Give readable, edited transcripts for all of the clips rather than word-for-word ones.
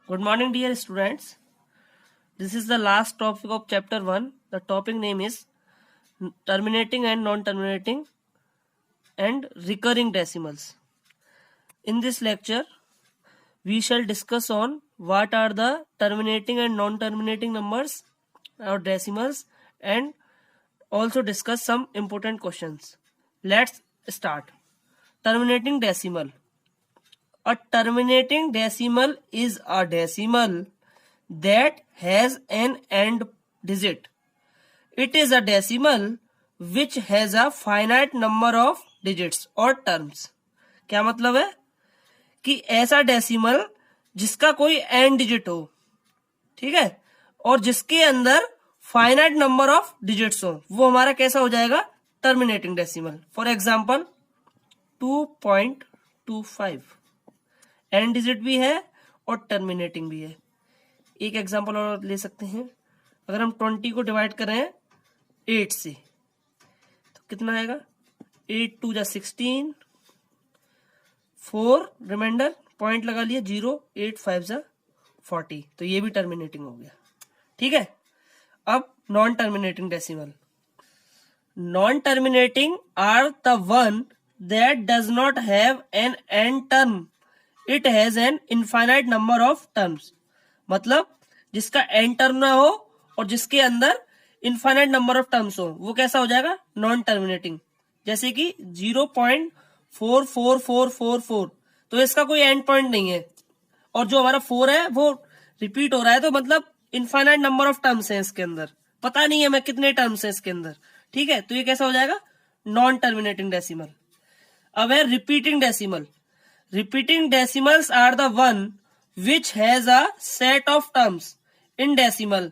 Good morning, dear students. This is the last topic of chapter 1. The topic name is terminating and non-terminating and recurring decimals. In this lecture, we shall discuss on what are the terminating and non-terminating numbers or decimals, and also discuss some important questions. Let's start. Terminating decimal. A terminating decimal is a decimal that has an end digit. It is a decimal which has a finite number of digits or terms. क्या मतलब है कि ऐसा decimal जिसका कोई and digit हो, ठीक है, और जिसके अंदर फाइनाइट नंबर ऑफ डिजिट्स हो, वो हमारा कैसा हो जाएगा? Terminating decimal. For example 2.25 and digit भी है और टर्मिनेटिंग भी है. एक एग्जांपल और ले सकते हैं. अगर हम 20 को डिवाइड करें 8 से तो कितना आएगा? 8 2 जा 16, 4 रिमाइंडर पॉइंट लगा लिया 0, 8 5 जा 40. तो ये भी टर्मिनेटिंग हो गया. ठीक है. अब non terminating decimal. Non terminating are the one that does not have an end term. It has an infinite number of terms. मतलब जिसका एंड टर्म ना हो और जिसके अंदर इनफाइनाइट नंबर ऑफ टर्म्स हो, वो कैसा हो जाएगा? Non terminating. जैसे कि 0.44444, तो इसका कोई एंड पॉइंट नहीं है, और जो हमारा 4 है वो रिपीट हो रहा है, तो मतलब इनफाइनाइट नंबर ऑफ टर्म्स है इसके अंदर. पता नहीं है मैं कितने टर्म्स है इसके अंदर. ठीक है. तो ये कैसा हो जाएगा? Non terminating decimal. अब है repeating decimal. Repeating decimals are the one which has a set of terms in decimal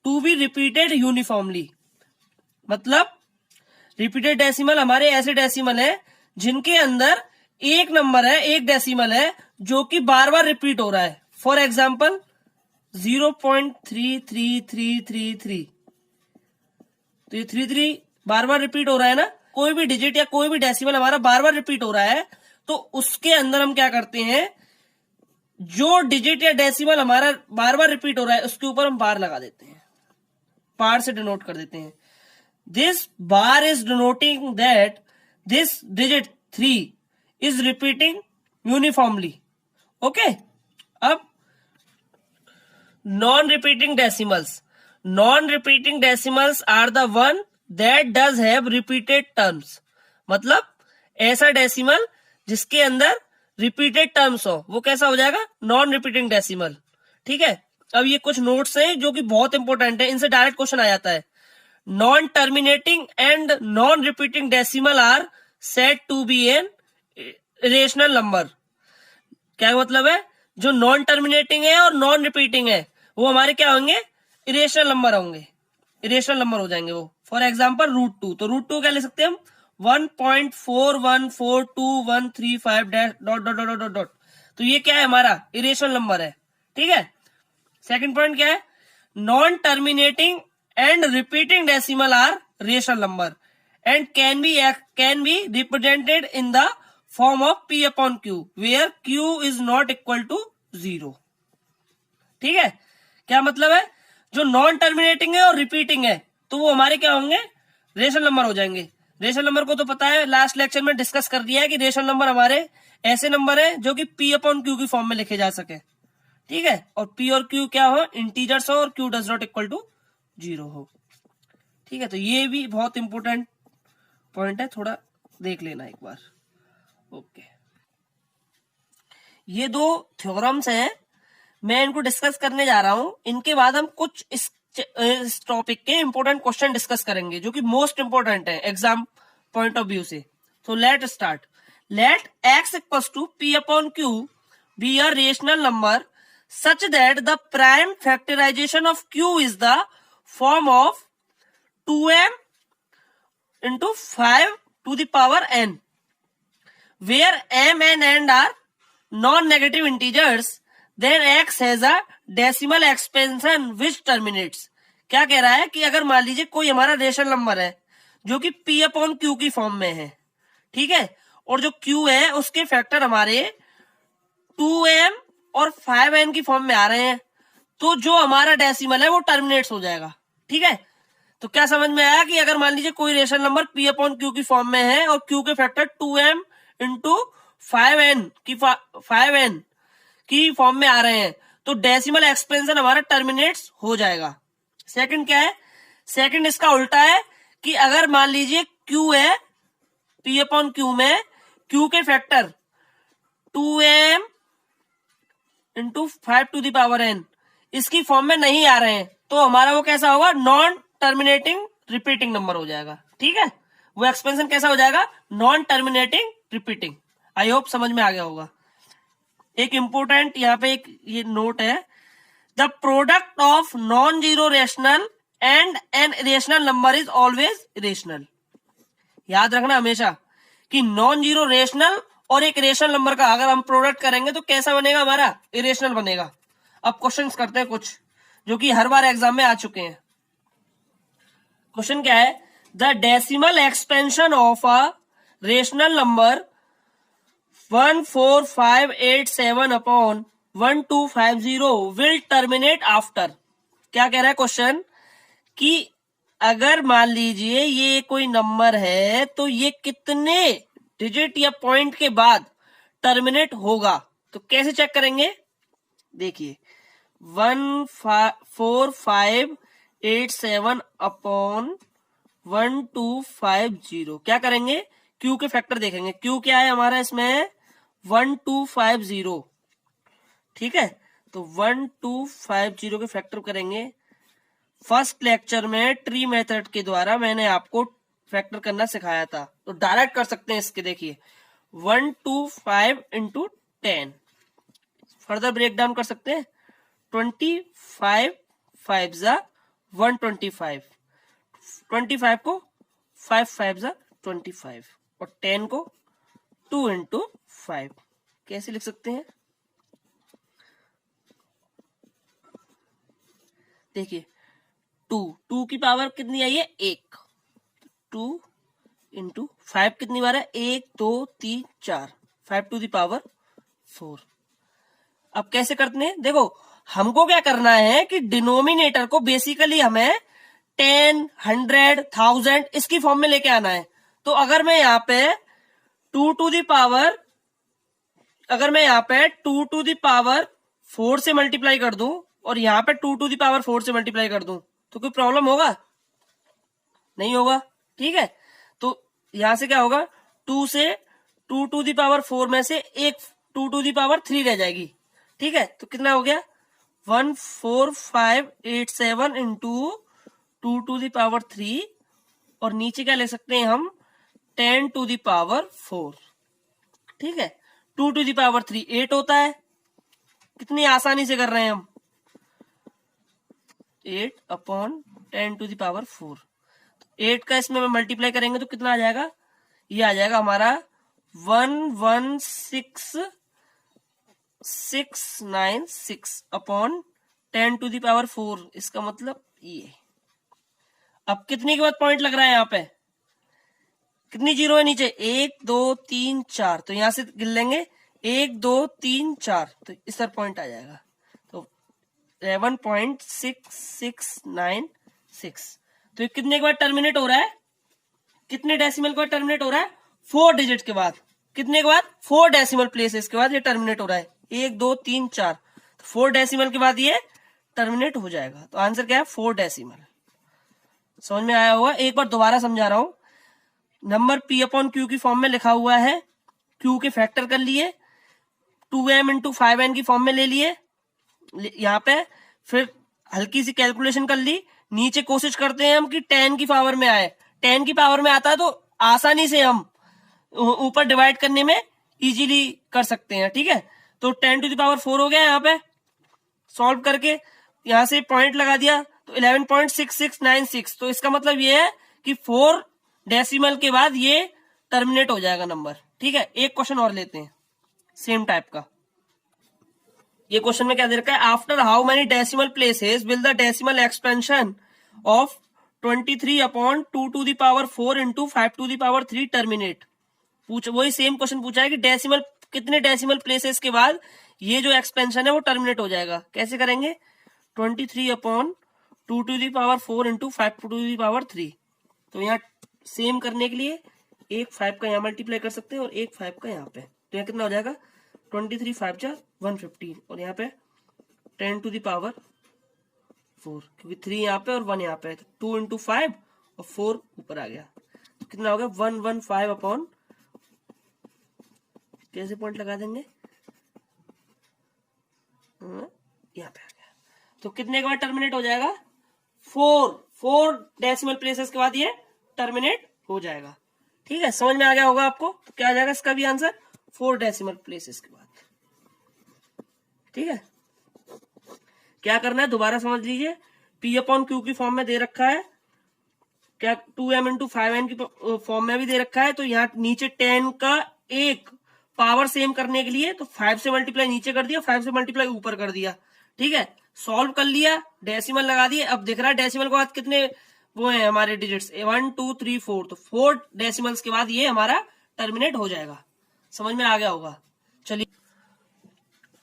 to be repeated uniformly. मतलब repeated decimal हमारे ऐसे डेसिमल है जिनके अंदर एक नंबर है, एक डेसिमल है जो कि बार बार रिपीट हो रहा है. फॉर एग्जाम्पल 0.33333, तो ये 33 बार बार रिपीट हो रहा है ना. कोई भी डिजिट या कोई भी डेसिमल हमारा बार बार रिपीट हो रहा है, तो उसके अंदर हम क्या करते हैं, जो डिजिट या डेसिमल हमारा बार बार रिपीट हो रहा है उसके ऊपर हम बार लगा देते हैं, बार से डिनोट कर देते हैं. This bar is denoting that this digit 3 is repeating uniformly. Okay. अब non repeating decimals. Non repeating decimals are the one that does have repeated terms. मतलब ऐसा डेसिमल जिसके अंदर रिपीटेड टर्म्स हो, वो कैसा हो जाएगा? Non repeating decimal. ठीक है. अब ये कुछ नोट्स हैं जो कि बहुत इंपॉर्टेंट है, इनसे डायरेक्ट क्वेश्चन आ जाता है. Non terminating and non repeating decimal are said to be an irrational number. क्या मतलब है? जो नॉन टर्मिनेटिंग है और नॉन रिपीटिंग है वो हमारे क्या होंगे? इरेशनल नंबर होंगे. इरेशनल नंबर हो जाएंगे वो. फॉर एग्जाम्पल √2, तो √2 क्या ले सकते हैं हम? 1.41422135 dot dot dot dot dot. तो ये क्या है? हमारा इरेशनल नंबर है. ठीक है. सेकंड पॉइंट क्या है? Non terminating and repeating decimal are rational number and can be represented in the form of P upon Q where Q is not equal to 0. ठीक है. क्या मतलब है? जो नॉन टर्मिनेटिंग है और रिपीटिंग है तो वो हमारे क्या होंगे? रेशनल नंबर हो जाएंगे. रेशनल नंबर को तो पता है, लास्ट लेक्चर में डिस्कस कर दिया है कि रेशनल नंबर हमारे ऐसे नंबर है जो कि P अपॉन Q की फॉर्म में लिखे जा सके. ठीक है. और P और Q क्या हो? इंटीजर्स हो, और Q does not equal to 0 हो. ठीक है. तो ये भी बहुत इंपॉर्टेंट पॉइंट है, थोड़ा देख लेना एक बार. ओके. ये 2 थ्योरम्स हैं, मैं इनको डिस्कस करने जा रहा हूं. इनके बाद हम कुछ इस टॉपिक के इंपॉर्टेंट क्वेश्चन डिस्कस करेंगे जो कि मोस्ट इंपॉर्टेंट है एग्जाम पॉइंट ऑफ व्यू से. तो let start. Let x equals to P upon Q be a rational number such that the prime factorisation of Q is the form of 2m into 5 to the power n, where m and n are non-negative integers, then x has a decimal expansion which terminates. क्या कह रहा है कि अगर मान लीजिए कोई हमारा रेशनल नंबर है जो कि P अपॉन Q की फॉर्म में है, ठीक है, और जो Q है उसके फैक्टर हमारे 2m और 5n की फॉर्म में आ रहे हैं तो जो हमारा डेसिमल है वो टर्मिनेट्स हो जाएगा। ठीक है, तो क्या समझ में आया कि अगर मान लीजिए कोई rational number p upon Q की फॉर्म में है और q के फैक्टर 2m इंटू 5n की फॉर्म में आ रहे हैं तो डेसिमल एक्सपेंशन हमारा टर्मिनेट्स हो जाएगा। सेकंड क्या है, सेकंड इसका उल्टा है कि अगर मान लीजिए q है p अपॉन क्यू में q के factor 2m into 5 to the power n इसकी फॉर्म में नहीं आ रहे हैं तो हमारा वो कैसा होगा, नॉन टर्मिनेटिंग रिपीटिंग नंबर हो जाएगा। ठीक है, वो एक्सपेंशन कैसा हो जाएगा, non terminating repeating. I hope समझ में आ गया होगा। एक इंपोर्टेंट यहाँ पे एक ये नोट है, the product of non zero rational and N rational number is always rational. याद रखना हमेशा कि नॉन जीरो रेशनल और एक रेशनल नंबर का अगर हम प्रोडक्ट करेंगे तो कैसा बनेगा, हमारा इरेशनल बनेगा। अब क्वेश्चंस करते हैं कुछ जो कि हर बार एग्जाम में आ चुके हैं। क्वेश्चन क्या है, the decimal expansion of a rational number 14587 upon 1250 will terminate after. क्या कह रहा है क्वेश्चन कि अगर मान लीजिए ये कोई नंबर है तो ये कितने डिजिट या पॉइंट के बाद टर्मिनेट होगा, तो कैसे चेक करेंगे, देखिए 14587 अपॉन 1250 क्या करेंगे, क्यू के फैक्टर देखेंगे। क्यू क्या है हमारा इसमें 1250। ठीक है, तो 1250 के फैक्टर करेंगे। फर्स्ट लेक्चर में ट्री मेथड के द्वारा मैंने आपको फैक्टर करना सिखाया था, तो डायरेक्ट कर सकते हैं इसके। देखिए 125 इंटू 10, फर्दर ब्रेक डाउन कर सकते हैं। 25 5 जा 125, 25 को 5 5 जा 25 और 10 को 2 इंटू 5 कैसे लिख सकते हैं, देखिए 2 की पावर कितनी आई है, 1, 2 इंटू 5 कितनी बार है, 1 2 3 4, 5 टू द पावर 4। अब कैसे करते हैं, देखो हमको क्या करना है कि डिनोमिनेटर को बेसिकली हमें 10 100 1000 इसकी फॉर्म में लेके आना है। तो अगर मैं यहाँ पे 2 टू द पावर, अगर मैं यहाँ पे 2 टू द पावर 4 से मल्टीप्लाई कर दूं और यहाँ पे 2 टू द पावर 4 से मल्टीप्लाई कर दूं तो कोई प्रॉब्लम होगा, नहीं होगा। ठीक है, तो यहां से क्या होगा, 2 से 2 टू द पावर 4 में से एक 2 टू द पावर 3 रह जाएगी। ठीक है, तो कितना हो गया 14587 इंटू 2 टू द पावर 3 और नीचे क्या ले सकते हैं हम 10 टू द पावर 4। ठीक है, 2 टू द पावर 3 8 होता है, कितनी आसानी से कर रहे हैं हम, 8 अपॉन 10 टू द पावर 4। 8 का इसमें मल्टीप्लाई करेंगे तो कितना आ जाएगा, ये आ जाएगा हमारा 11696 अपॉन 10 टू द पावर 4। इसका मतलब ये। अब कितने के बाद पॉइंट लग रहा है यहाँ पे, कितनी जीरो है नीचे, 1 2 3 4, तो यहां से गिन लेंगे 1 2 3 4, तो इस तरह पॉइंट आ जाएगा। तो 11.6696, तो ये कितने के बाद टर्मिनेट हो रहा है, कितने डेसिमल के बाद टर्मिनेट हो रहा है, 4 डिजिट के बाद। कितने के बाद, 4 डेसिमल प्लेसेस के बाद ये टर्मिनेट हो रहा है, 1 2 3 4, तो 4 डेसिमल के बाद ये टर्मिनेट हो जाएगा। तो आंसर क्या है 4 डेसिमल। समझ में आया होगा। एक बार दोबारा समझा रहा हूं, नंबर p अपॉन क्यू की फॉर्म में लिखा हुआ है, q के फैक्टर कर लिए, 2m इंटू 5n की फॉर्म में ले लिए यहाँ पे, फिर हल्की सी कैलकुलेशन कर ली, नीचे कोशिश करते हैं हम कि 10 की पावर में आए, 10 की पावर में आता है तो आसानी से हम ऊपर डिवाइड करने में इजीली कर सकते हैं। ठीक है, तो 10 टू द पावर 4 हो गया, यहाँ पे सॉल्व करके यहां से पॉइंट लगा दिया तो 11.6696, तो इसका मतलब ये है कि 4 डेसिमल के बाद ये टर्मिनेट हो जाएगा नंबर। ठीक है, एक क्वेश्चन और लेते हैं सेम टाइप का। ये क्वेश्चन में क्या दे रखा है, after how many decimal places will the decimal expansion of 23 upon 2 to the power 4 into 5 to the power 3 terminate. वही सेम क्वेश्चन पूछा है कि डेसिमल कितने डेसिमल प्लेसेस के बाद ये जो एक्सपेंशन है वो टर्मिनेट हो जाएगा। कैसे करेंगे? 23/2 इंटू 5 टू दी पावर 3। तो यहाँ सेम करने के लिए एक 5 का यहाँ मल्टीप्लाई कर सकते हैं और एक 5 का यहाँ पे, तो यहाँ कितना हो जाएगा? 23 5 जा 150 और यहाँ पे 10 टू दी पावर 4, क्योंकि 3 यहाँ पे और 1 यहाँ पे, तो 2 इंटू 5 और 4 ऊपर आ गया, तो कितना हो गया? 115 अपॉन, कैसे पॉइंट लगा देंगे? यहाँ पे आ गया। तो कितने के बाद टर्मिनेट हो जाएगा? 4 डेसिमल प्लेसेस के बाद ये टर्मिनेट हो जाएगा। ठीक है, समझ में आ गया होगा आपको? तो क्या आ जाएगा इसका भी आंसर? 4 डेसिमल प्लेसेस के बाद। ठीक है, क्या करना है दोबारा समझ लीजिए। P अपॉन Q की फॉर्म में दे रखा है, क्या 2m इंटू 5n की फॉर्म में भी दे रखा है। तो यहाँ नीचे 10 का एक पावर सेम करने के लिए तो 5 से मल्टीप्लाई नीचे कर दिया, 5 से मल्टीप्लाई ऊपर कर दिया। ठीक है, सॉल्व कर लिया, डेसिमल लगा दिए। अब दिख रहा है डेसिमल के बाद कितने वो है हमारे डिजिट्स, 1 2 3 4, तो 4 डेसिमल्स के बाद ये हमारा टर्मिनेट हो जाएगा। समझ में आ गया होगा? चलिए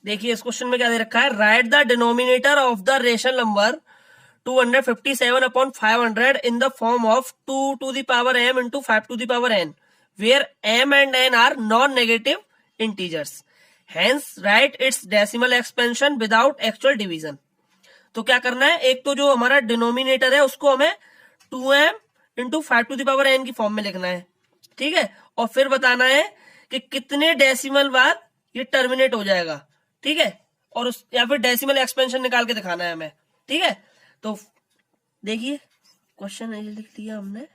देखिए इस क्वेश्चन में क्या दे रखा है, write the denominator of the rational number 257 upon 500 in the form of 2 to the power m into 5 to the power n, where m and n are non negative integers, hence write its decimal expansion without actual division. तो क्या करना है, एक तो जो हमारा denominator है उसको हमें 2m into 5 to the power n की फॉर्म में लिखना है। ठीक है, और फिर बताना है कि कितने डेसिमल बाद ये टर्मिनेट हो जाएगा। ठीक है, और उस या फिर डेसिमल एक्सपेंशन निकाल के दिखाना है हमें। ठीक है, तो देखिए क्वेश्चन ये लिख दिया हमने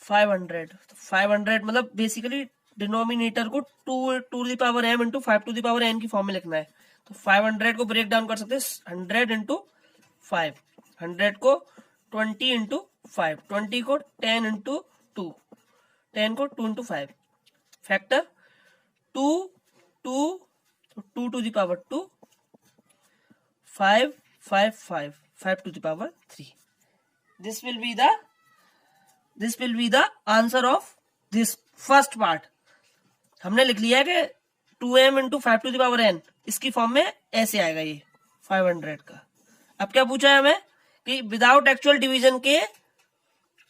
500, तो 500 मतलब बेसिकली डिनोमिनेटर को 2 to the power m into 5 to the power n की फॉर्म में लिखना है। तो 500 को ब्रेक डाउन कर सकते हैं 100 इंटू 5, 100 को 20 इंटू 5, 20 को 10 इंटू 2, 10 को 2 into 5, factor 2 2 2 to the power 2, 5 5 5 5 to the power 3. This will be the answer of this first part. हमने लिख लिया है कि 2m into 5 to the power n, इसकी फॉर्म में ऐसे आएगा ये 500 का। अब क्या पूछा है हमें कि विदाउट एक्चुअल डिवीजन के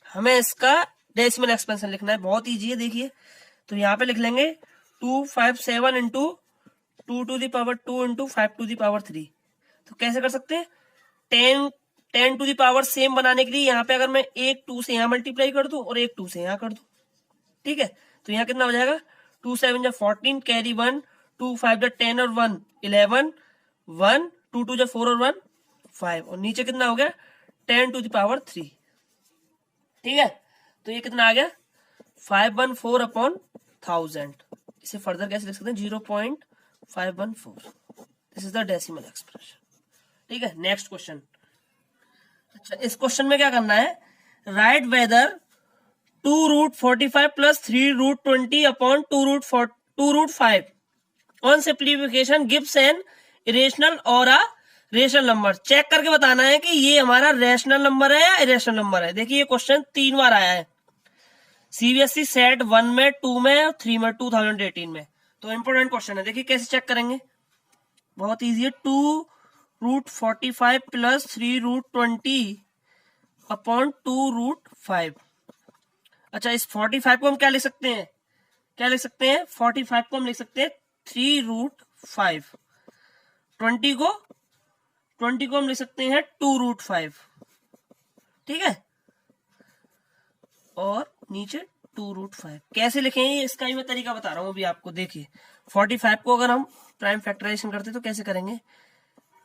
हमें इसका डेसिमल एक्सपेंशन लिखना है। बहुत ईजी है, देखिए तो यहाँ पे लिख लेंगे 257 into 2 to the power 2 into 5 to the power 3। तो कैसे कर सकते हैं, 10 टू दी पावर सेम बनाने के लिए यहाँ पे अगर मैं एक 2 से यहाँ मल्टीप्लाई कर दूं और एक 2 से यहाँ कर दूं। ठीक है, तो यहाँ कितना हो जाएगा, 2 7 14, कैरी 1, 2 5 10 और 1 11, 1 2 2 4 और 1 5, और नीचे कितना हो गया 10 टू दी पावर 3। ठीक है, तो ये कितना आ गया 514 अपॉन 1000। इसे फर्दर कैसे लिख सकते हैं, 0.514। This is the decimal expression. ठीक है, नेक्स्ट क्वेश्चन। अच्छा, इस क्वेश्चन में क्या करना है, write whether 2√45 plus 3√20 upon 2√5 on simplification gives an irrational और अ रेशनल नंबर। चेक करके बताना है कि ये हमारा रेशनल नंबर है या इरेशनल नंबर है। देखिए ये क्वेश्चन 3 बार आया है सीबीएसई सेट 1 में, 2 में और 3 में, 2018 में। तो इंपोर्टेंट क्वेश्चन है। देखिए कैसे चेक करेंगे, बहुत इजी है। 2√45 प्लस 3√20 अपॉन 2√5। अच्छा, इस 45 को हम क्या लिख सकते हैं, 45 को हम लिख सकते हैं 3√5। 20 को हम लिख सकते हैं 2√5। ठीक है, और नीचे 2√5 कैसे लिखेंगे इसका ही मैं तरीका बता रहा हूं अभी आपको। देखिए 45 को अगर हम प्राइम फैक्टराइजेशन करते तो कैसे करेंगे,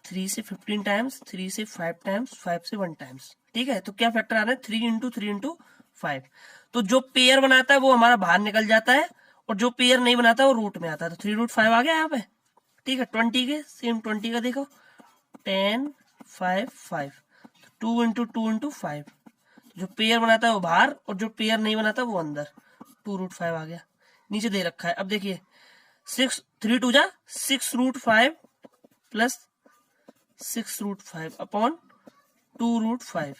3 से 15 टाइम्स, 3 से 5 टाइम्स, 5 से 1 टाइम्स। ठीक है, तो क्या फैक्टर आ रहा है 3 इंटू 3 इंटू 5। तो जो पेयर बनाता है वो हमारा बाहर निकल जाता है और जो पेयर नहीं बनाता वो रूट में आता है। तो 3√5 आ गया यहाँ पे। ठीक है, 20 के सेम 20 का देखो 10 5 5, 2 इंटू 2 इंटू 5। जो पेयर बनाता है वो बाहर और जो पेयर नहीं बनाता वो अंदर। 2√5 आ गया, नीचे दे रखा है। अब देखिए 6 3 2 जा 6√5 प्लस 6√5 अपॉन 2√5।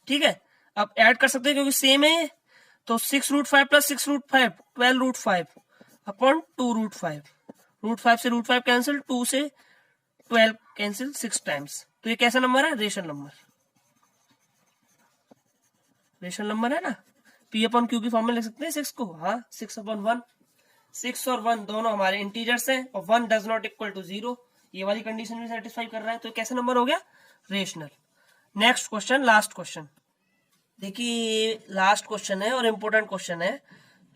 ठीक है, अब ऐड कर सकते हैं क्योंकि सेम है ये। तो 6√5 प्लस 6√5 12√5 अपॉन 2√5। √5 से √5 कैंसिल, 2 से 12 कैंसिल 6 टाइम्स। तो ये कैसा नंबर है? Rational number. रेशनल नंबर है ना। P अपॉन Q की फॉर्म में लिख सकते हैं 6 को। हाँ, 6/1। 6 और 1 दोनों हमारे इंटीजर्स हैं और 1 डज नॉट इक्वल टू 0। ये वाली कंडीशन भी सेटिस्फाई कर रहा है, तो कैसा नंबर हो गया? Rational. Next question, last question देखिए, लास्ट क्वेश्चन है और इंपॉर्टेंट क्वेश्चन है।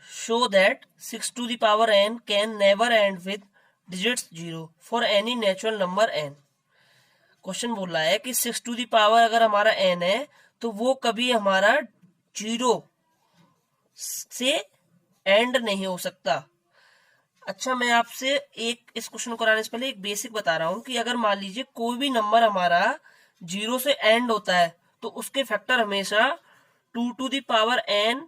Show that 6n can never and with digits 0 for any natural number n। Question बोल रहा है कि 6 अगर हमारा n है तो वो कभी हमारा 0 से एंड नहीं हो सकता। अच्छा, मैं आपसे इस क्वेश्चन को कराने से पहले एक बेसिक बता रहा हूं कि अगर मान लीजिए कोई भी नंबर हमारा 0 से एंड होता है तो उसके फैक्टर हमेशा 2n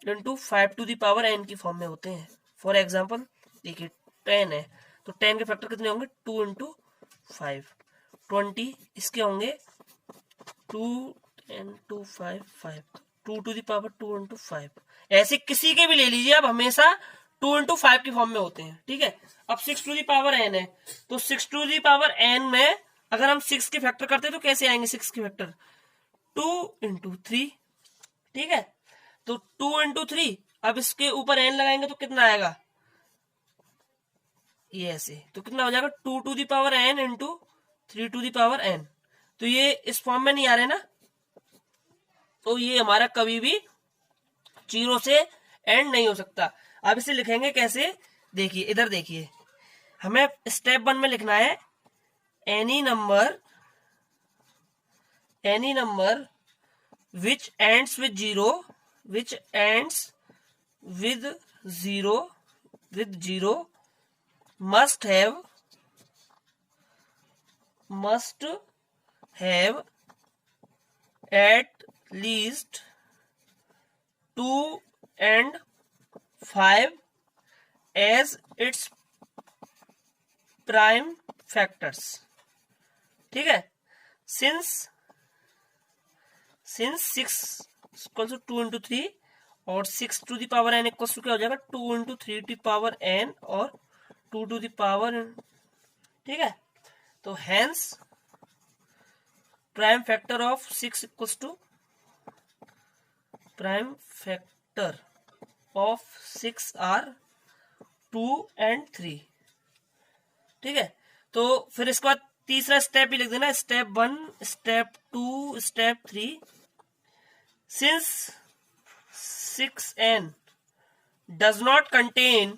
इंटू 5n की फॉर्म में होते हैं। फॉर एग्जाम्पल देखिए 10 है तो 10 के फैक्टर कितने होंगे? 2 इंटू 5। 20 इसके होंगे 2 इंटू 5 5। 2 इंटू 5। ऐसे किसी के भी ले लीजिए आप, हमेशा 2 इंटू 5 की फॉर्म में होते हैं। ठीक है। अब 6n है तो 6n में अगर हम 6 के फैक्टर करते हैं तो कैसे आएंगे? 6 के फैक्टर 2 इंटू 3। ठीक है, तो 2 इंटू 3। अब इसके ऊपर n लगाएंगे तो कितना आएगा? ये ऐसे, तो कितना हो जाएगा? 2n into 3n। तो ये इस फॉर्म में नहीं आ रहे ना, तो ये हमारा कभी भी 0 से एंड नहीं हो सकता। अब इसे लिखेंगे कैसे? देखिए इधर देखिए, हमें स्टेप 1 में लिखना है any number which ends with 0 must have at least 2 and 5 as its prime factors। ठीक है, since 6 इक्वल टू 2 इंटू 3 और 6n इक्वल टू क्या हो जाएगा? 2 इंटू 3n और 2। ठीक है, तो hence prime factor of 6 equal to prime factor of 6 are 2 and 3। ठीक है, तो फिर इसके बाद तीसरा स्टेप भी लिख देना, step 1, step 2, step 3। Since 6n does not contain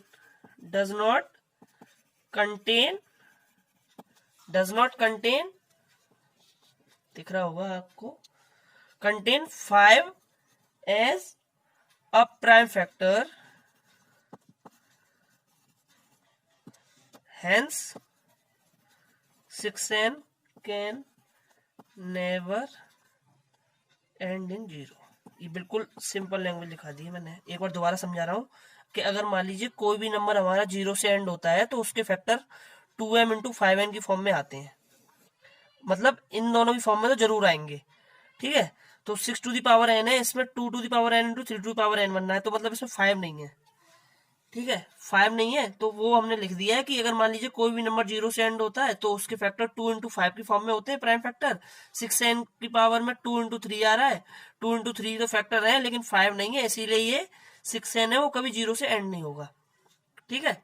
दिख रहा होगा आपको, contain 5 as a prime factor, hence 6n can never end in 0। ये बिल्कुल सिंपल लैंग्वेज लिखा दी है मैंने। एक बार दोबारा समझा रहा हूं कि अगर मान लीजिए कोई भी नंबर हमारा 0 से एंड होता है तो उसके फैक्टर 2m इंटू 5n की फॉर्म में आते हैं। मतलब इन दोनों की फॉर्म में तो जरूर आएंगे। ठीक है, तो 6n है, इसमें 2n इंटू 3n बनना है, तो मतलब इसमें 5 नहीं है। ठीक है, 5 नहीं है तो वो हमने लिख दिया है कि अगर मान लीजिए कोई भी नंबर 0 से एंड होता है तो उसके फैक्टर 2 इंटू 5 की फॉर्म में होते हैं, प्राइम फैक्टर। 6n की पावर में 2 इंटू 3 आ रहा है, 2 इंटू 3 तो फैक्टर है लेकिन 5 नहीं है, इसीलिए ये 6n है, वो कभी 0 से एंड नहीं होगा। ठीक है,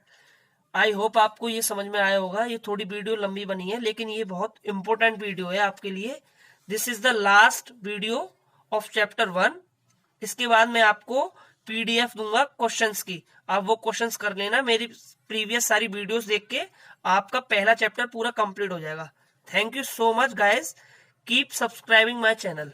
आई होप आपको ये समझ में आया होगा। ये थोड़ी वीडियो लंबी बनी है लेकिन ये बहुत इंपॉर्टेंट वीडियो है आपके लिए। This is the last video of chapter 1। इसके बाद मैं आपको पीडीएफ दूंगा क्वेश्चंस की, आप वो क्वेश्चंस कर लेना। मेरी प्रीवियस सारी वीडियोस देख के आपका पहला चैप्टर पूरा कंप्लीट हो जाएगा। Thank you so much guys, keep subscribing my channel.